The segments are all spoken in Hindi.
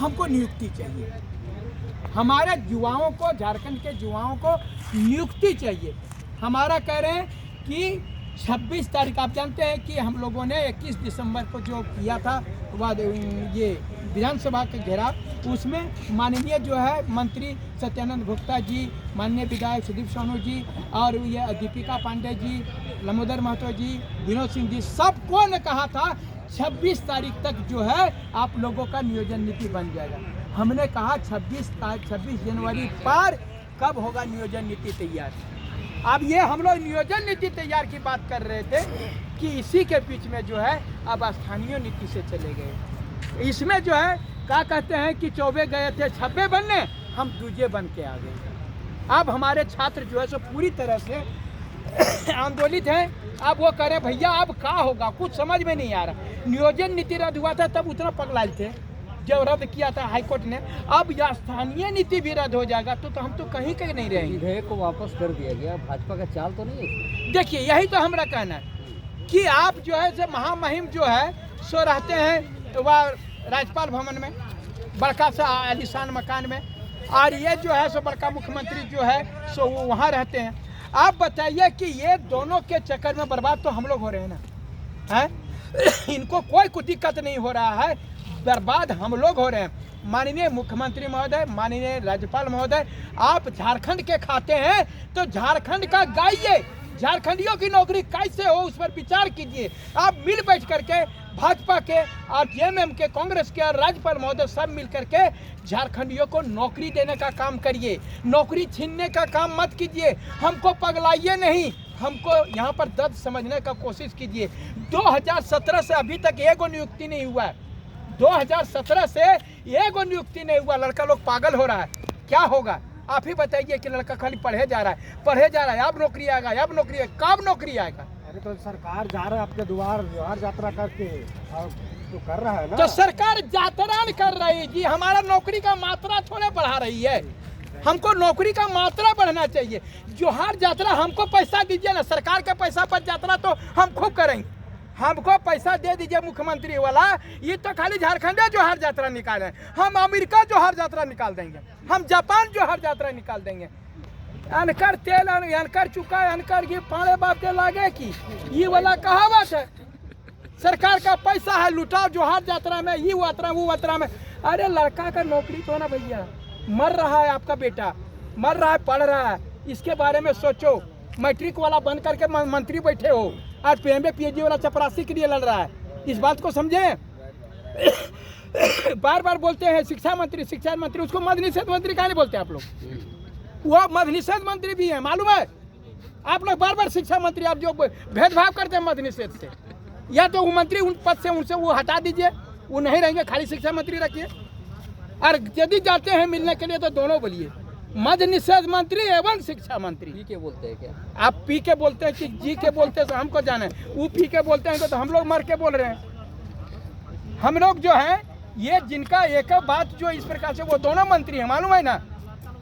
हमको नियुक्ति चाहिए, हमारे युवाओं को, झारखंड के युवाओं को नियुक्ति चाहिए। हमारा कह रहे हैं कि 26 तारीख, आप जानते हैं कि हम लोगों ने 21 दिसंबर को जो किया था वह ये विधानसभा के घेराव, उसमें माननीय जो है मंत्री सत्यानंद भोक्ता जी, माननीय विधायक सुदीप सोनू जी और ये दीपिका पांडे जी, लमोदर महतो जी, विनोद सिंह जी, सबको ने कहा था 26 तारीख तक जो है आप लोगों का नियोजन नीति बन जाएगा। हमने कहा 26 जनवरी पर कब होगा नियोजन नीति तैयार। अब ये हम लोग नियोजन नीति तैयार की बात कर रहे थे कि इसी के बीच में जो है अब स्थानीय नीति से चले गए। इसमें जो है क्या कहते हैं कि चौबे गए थे छब्बे बनने, हम दूजे बन के आ गए। अब हमारे छात्र जो है सो पूरी तरह से आंदोलित हैं। अब वो करें भैया अब क्या होगा, कुछ समझ में नहीं आ रहा। नियोजन नीति रद्द हुआ था तब उतना पगलाए थे जब रद्द किया था हाईकोर्ट ने। अब यह स्थानीय नीति भी रद्द हो जाएगा तो हम तो कहीं कहीं नहीं रहेंगे। विधेयक को वापस कर दिया गया, भाजपा का चाल तो नहीं है। देखिए यही तो हमारा कहना है कि आप जो है जब महामहिम जो है सो रहते हैं वह राज्यपाल भवन में, बड़का सा आलीशान मकान में, और ये जो है सो बड़का मुख्यमंत्री जो है सो वो वहाँ रहते हैं। आप बताइए कि ये दोनों के चक्कर में बर्बाद तो हम लोग हो रहे हैं ना, हैं? इनको कोई दिक्कत नहीं हो रहा है, बर्बाद हम लोग हो रहे हैं। माननीय मुख्यमंत्री महोदय, माननीय राज्यपाल महोदय, आप झारखंड के खाते हैं तो झारखंड का गाइए, झारखंडियों की नौकरी कैसे हो उस पर विचार कीजिए। आप मिल बैठ करके भाजपा के और जेएमएम के, कांग्रेस के और राज्यपाल महोदय सब मिल करके झारखंडियों को नौकरी देने का काम करिए, नौकरी छीनने का काम मत कीजिए। हमको पगलाइए नहीं, हमको यहाँ पर दर्द समझने का कोशिश कीजिए। 2017 से अभी तक एगो नियुक्ति नहीं हुआ है, 2017 से एगो नियुक्ति नहीं हुआ। लड़का लोग पागल हो रहा है, क्या होगा आप ही बताइए कि लड़का खाली पढ़े जा रहा है, अब नौकरी आएगा, अब नौकरी है, कब नौकरी आएगा? अरे तो सरकार जा रहा है आपके द्वार व्यवहार यात्रा करके और तो कर रहा है ना। तो सरकार यात्रा कर रही जी, हमारा नौकरी का मात्रा थोड़े बढ़ा रही है। हमको नौकरी का मात्रा बढ़ना चाहिए। जोहार यात्रा हमको पैसा दीजिए ना, सरकार के पैसा पर यात्रा तो हम खूब करेंगे। हमको पैसा दे दीजिए मुख्यमंत्री वाला, ये तो खाली झारखंड जोहार यात्रा निकाले, हम अमेरिका जोहार यात्रा निकाल देंगे, हम जापान जोहार यात्रा निकाल देंगे। अनकर तेल अनकर चुका है, अनकर ये पाड़े बाप के लागे की, ये वाला कहावत है। सरकार का पैसा है, लुटाओ जोहार यात्रा में, ये यात्रा वो यात्रा में। अरे लड़का का नौकरी तो ना भैया, मर रहा है आपका बेटा, मर रहा है, पढ़ रहा है, इसके बारे में सोचो। मैट्रिक वाला बन करके मंत्री बैठे हो, आज पीएमए पीएचडी वाला चपरासी के लिए लड़ रहा है, इस बात को समझें। बार बार बोलते हैं शिक्षा मंत्री, उसको मद्य निषेध मंत्री काहे नहीं बोलते आप लोग? वो मद्य निषेध मंत्री भी है, मालूम है? आप लोग बार बार शिक्षा मंत्री, आप जो भेदभाव करते हैं मद्य निषेध से, या तो वो मंत्री उन पद से उनसे वो हटा दीजिए, वो नहीं रहेंगे, खाली शिक्षा मंत्री रखिए। और यदि जाते हैं मिलने के लिए तो दोनों बोलिए, मद्य निषेध मंत्री एवं शिक्षा मंत्री। पी के बोलते हैं क्या आप? पी के बोलते हैं कि जी के बोलते हैं तो हमको जाने, वो पी के बोलते हैं तो हम लोग मर के बोल रहे हैं। हम लोग जो है ये जिनका एक बात जो इस प्रकार से, वो दोनों मंत्री हैं, मालूम है ना?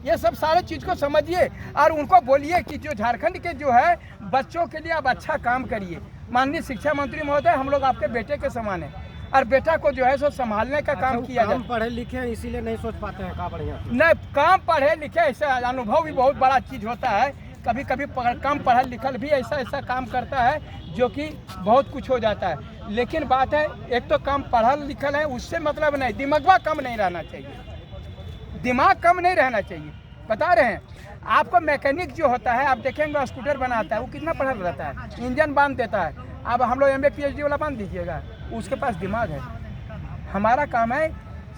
ये सब सारे चीज़ को समझिए और उनको बोलिए कि जो झारखंड के जो है बच्चों के लिए आप अच्छा काम करिए। माननीय शिक्षा मंत्री महोदय, हम लोग आपके बेटे के समान हैं और बेटा को जो है सो संभालने का काम किया जाए। पढ़े लिखे हैं इसीलिए नहीं सोच पाते हैं, का बढ़िया नहीं, काम पढ़े लिखे ऐसा अनुभव भी बहुत बड़ा चीज़ होता है। कभी कभी कम पढ़ल लिखल भी ऐसा काम करता है जो कि बहुत कुछ हो जाता है। लेकिन बात है, एक तो कम पढ़ल लिखल है उससे मतलब नहीं, दिमागवा कम नहीं रहना चाहिए, दिमाग कम नहीं रहना चाहिए। बता रहे हैं आपको, मैकेनिक जो होता है आप देखेंगे स्कूटर बनाता है, वो कितना पढ़ल रहता है, इंजन बांध देता है। अब हम लोग एमए पीएचडी वाला बांध दीजिएगा, उसके पास दिमाग है। हमारा काम है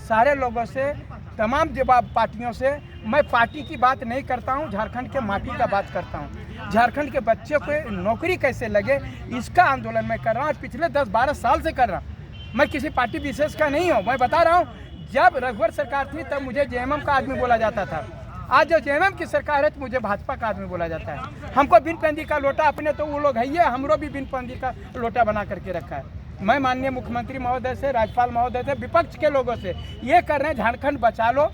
सारे लोगों से, तमाम जवाब पार्टियों से, मैं पार्टी की बात नहीं करता हूं, झारखंड के माटी का बात करता हूं। झारखंड के बच्चों को नौकरी कैसे लगे इसका आंदोलन मैं कर रहा हूँ, पिछले 10-12 साल से कर रहा हूँ। मैं किसी पार्टी विशेष का नहीं हूँ, मैं बता रहा हूँ जब रघुवर सरकार थी तब मुझे जेएमएम का आदमी बोला जाता था, आज जो जेएमएम की सरकार है तो मुझे भाजपा का आदमी बोला जाता है। हमको बिन पेंदी का लोटा, अपने तो वो लोग है ही, हमरो भी बिन पेंदी का लोटा बना करके रखा है। मैं माननीय मुख्यमंत्री महोदय से, राज्यपाल महोदय से, विपक्ष के लोगों से ये कर रहे हैं, झारखंड बचा लो।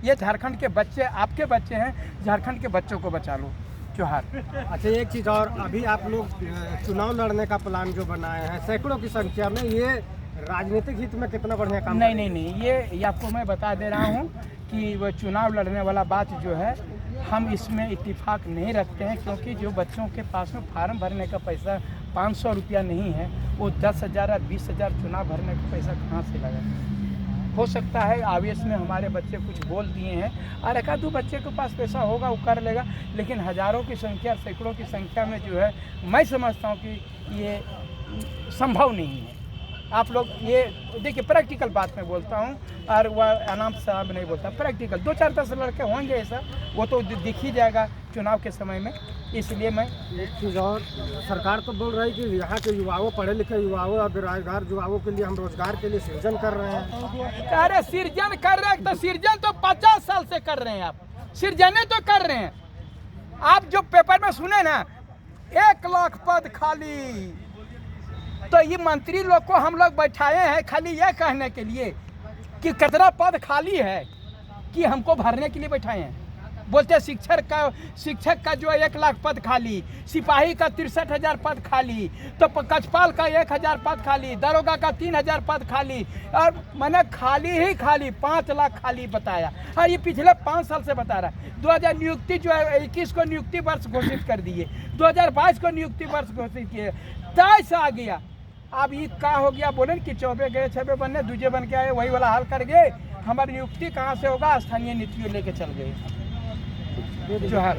ये झारखंड के बच्चे आपके बच्चे हैं, झारखंड के बच्चों को बचा लो। जोहार। अच्छा, एक चीज़ और, अभी आप लोग चुनाव लड़ने का प्लान जो बनाए हैं सैकड़ों की संख्या में, ये राजनीतिक हित में कितना बढ़िया काम नहीं नहीं नहीं, ये आपको मैं बता दे रहा हूँ कि वो चुनाव लड़ने वाला बात जो है हम इसमें इत्तेफाक नहीं रखते हैं, क्योंकि जो बच्चों के पास में फार्म भरने का पैसा 500 रुपया नहीं है, वो 10,000 और 20,000 चुनाव भरने का पैसा कहाँ से लगा। हो सकता है आवेश में हमारे बच्चे कुछ बोल दिए हैं, और एक आधे बच्चे के पास पैसा होगा वो कर लेगा, लेकिन हज़ारों की संख्या, सैकड़ों की संख्या में जो है मैं समझता हूँ कि ये संभव नहीं है। आप लोग ये देखिए, प्रैक्टिकल बात मैं बोलता हूँ, और वह अनाम साहब नहीं बोलता, प्रैक्टिकल 2-4-10 लड़के होंगे ऐसा, वो तो दिख ही जाएगा चुनाव के समय में। इसलिए मैं एक चीज़ और, सरकार तो बोल रही है कि यहाँ के युवाओं, पढ़े लिखे युवाओं और बेरोजगार युवाओं के लिए हम रोजगार के लिए सृजन कर रहे हैं। अरे सृजन कर रहे हैं तो सृजन तो 50 साल से कर रहे हैं, आप सृजन तो कर रहे हैं। आप जो पेपर में सुने ना 1 लाख पद खाली, तो ये मंत्री लोग को हम लोग बैठाए हैं खाली यह कहने के लिए कि कितना पद खाली है, कि हमको भरने के लिए बैठाए हैं। बोलते शिक्षक का जो 1 लाख पद खाली, सिपाही का 63,000 पद खाली, तो कचपाल का 1,000 पद खाली, दरोगा का 3,000 पद खाली, और मैंने खाली ही खाली 5 लाख खाली बताया। और ये पिछले 5 साल से बता रहा है। 2000 नियुक्ति जो है 21 को नियुक्ति वर्ष घोषित कर दिए, 2022 को नियुक्ति वर्ष घोषित किए, 23 आ गया। अब ये क्या हो गया, बोले कि 24 गए 6 बनने, दूजे बन के आए, वही वाला हाल कर गए। हमारी नियुक्ति कहाँ से होगा, स्थानीय नीतियों लेके चल गए। जोहार।